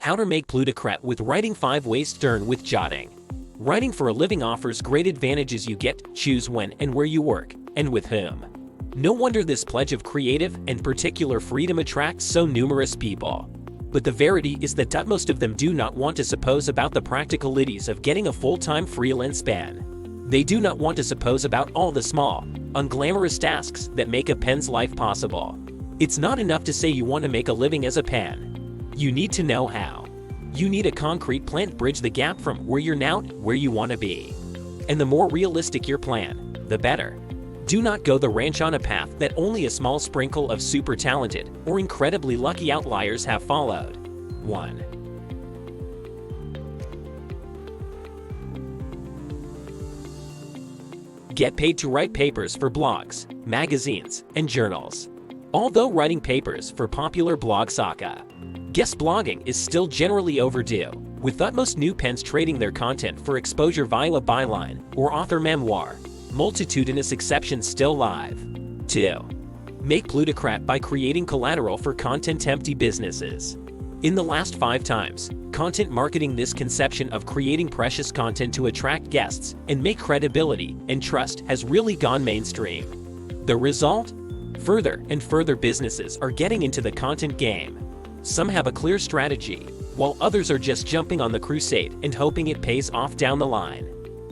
How to make plutocrat with writing 5 ways to earn with jotting. Writing for a living offers great advantages. You get to choose when and where you work, and with whom. No wonder this pledge of creative and particular freedom attracts so numerous people. But the verity is that most of them do not want to suppose about the practicalities of getting a full-time freelance pen. They do not want to suppose about all the small, unglamorous tasks that make a pen's life possible. It's not enough to say you want to make a living as a pen. You need to know how. You need a concrete plan to bridge the gap from where you're now to where you want to be. And the more realistic your plan, the better. Do not go the ranch on a path that only a small sprinkle of super talented or incredibly lucky outliers have followed. 1. Get paid to write papers for blogs, magazines, and journals. Although writing papers for popular blog saga, guest blogging is still generally overdue, with utmost new pens trading their content for exposure via a byline or author memoir. Multitudinous exceptions still live. 2. Make plutocrat by creating collateral for content-empty businesses. In the last 5 times, content marketing, this conception of creating precious content to attract guests and make credibility and trust has really gone mainstream. The result? Further and further businesses are getting into the content game. Some have a clear strategy, while others are just jumping on the crusade and hoping it pays off down the line.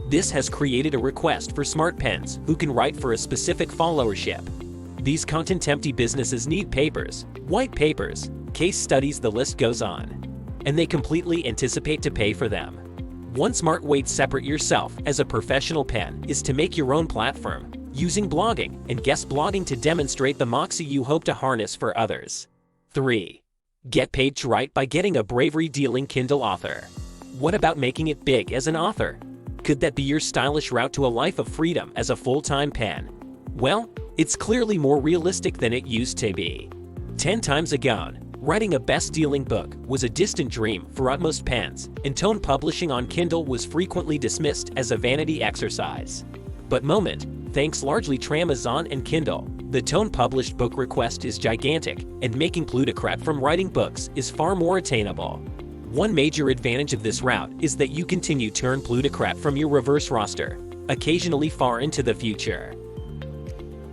This has created a request for smart pens who can write for a specific followership. These content-empty businesses need papers, white papers, case studies, the list goes on. And they completely anticipate to pay for them. One smart way to separate yourself as a professional pen is to make your own platform, using blogging and guest blogging to demonstrate the moxie you hope to harness for others. 3. Get paid to write by getting a bravery-dealing Kindle author. What about making it big as an author? Could that be your stylish route to a life of freedom as a full-time pen? Well, it's clearly more realistic than it used to be. 10 times ago, writing a best-selling book was a distant dream for utmost pens, and tone publishing on Kindle was frequently dismissed as a vanity exercise. But thanks largely to Amazon and Kindle, the tone-published book request is gigantic, and making plutocrat from writing books is far more attainable. One major advantage of this route is that you continue to earn plutocrat from your reverse roster, occasionally far into the future.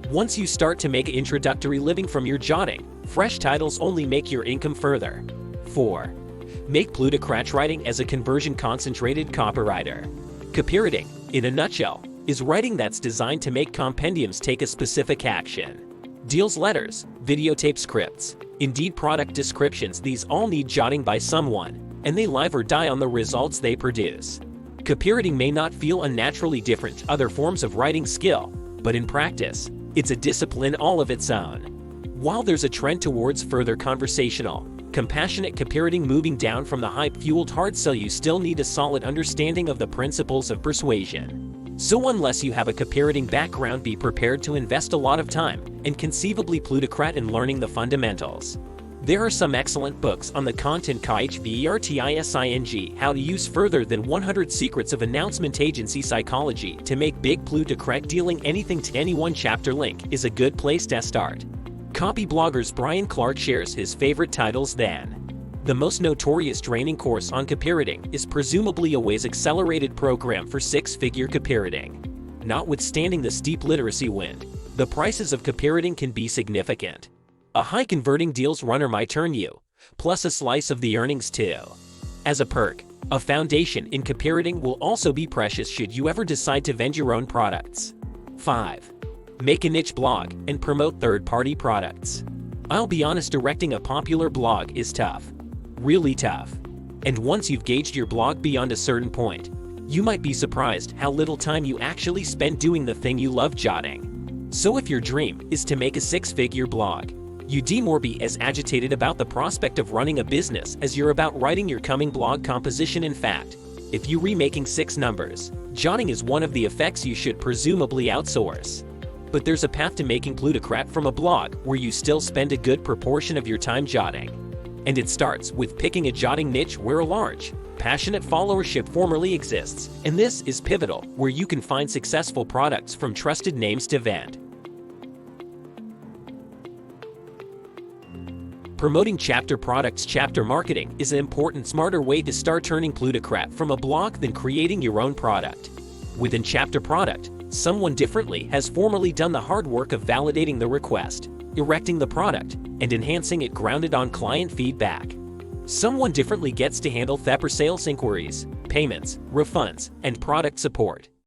Once you start to make an introductory living from your jotting, fresh titles only make your income further. 4. Make plutocrat writing as a conversion-concentrated copywriter. Copywriting, in a nutshell, is writing that's designed to make compendiums take a specific action. Deals letters, videotape scripts, Indeed product descriptions, these all need jotting by someone, and they live or die on the results they produce. Copywriting may not feel unnaturally different to other forms of writing skill, but in practice, it's a discipline all of its own. While there's a trend towards further conversational, compassionate copywriting moving down from the hype-fueled hard sell, you still need a solid understanding of the principles of persuasion. So unless you have a copywriting background, be prepared to invest a lot of time and conceivably plutocrat in learning the fundamentals. There are some excellent books on the content converting, how to use further than 100 secrets of announcement agency psychology to make big plutocrat. Dealing anything to anyone chapter link is a good place to start. Copy bloggers Brian Clark shares his favorite titles then. The most notorious training course on copywriting is presumably a ways accelerated program for 6-figure copywriting. Notwithstanding the steep literacy wind, the prices of copywriting can be significant. A high converting deals runner might earn you, plus a slice of the earnings too. As a perk, a foundation in copywriting will also be precious should you ever decide to vend your own products. 5. Make a niche blog and promote third-party products. I'll be honest, directing a popular blog is tough. Really tough. And once you've gauged your blog beyond a certain point, you might be surprised how little time you actually spend doing the thing you love, jotting. So if your dream is to make a 6-figure blog, you'd more be as agitated about the prospect of running a business as you're about writing your coming blog composition. In fact, if you're remaking 6 numbers, jotting is one of the effects you should presumably outsource. But there's a path to making plutocrat from a blog where you still spend a good proportion of your time jotting. And it starts with picking a jotting niche where a large, passionate followership formerly exists, and this is pivotal, where you can find successful products from trusted names to vend. Promoting chapter products. Chapter marketing is an important, smarter way to start turning plutocrat from a blog than creating your own product. Within chapter product, someone differently has formally done the hard work of validating the request, erecting the product, and enhancing it grounded on client feedback. Someone differently gets to handle THEP or sales inquiries, payments, refunds, and product support.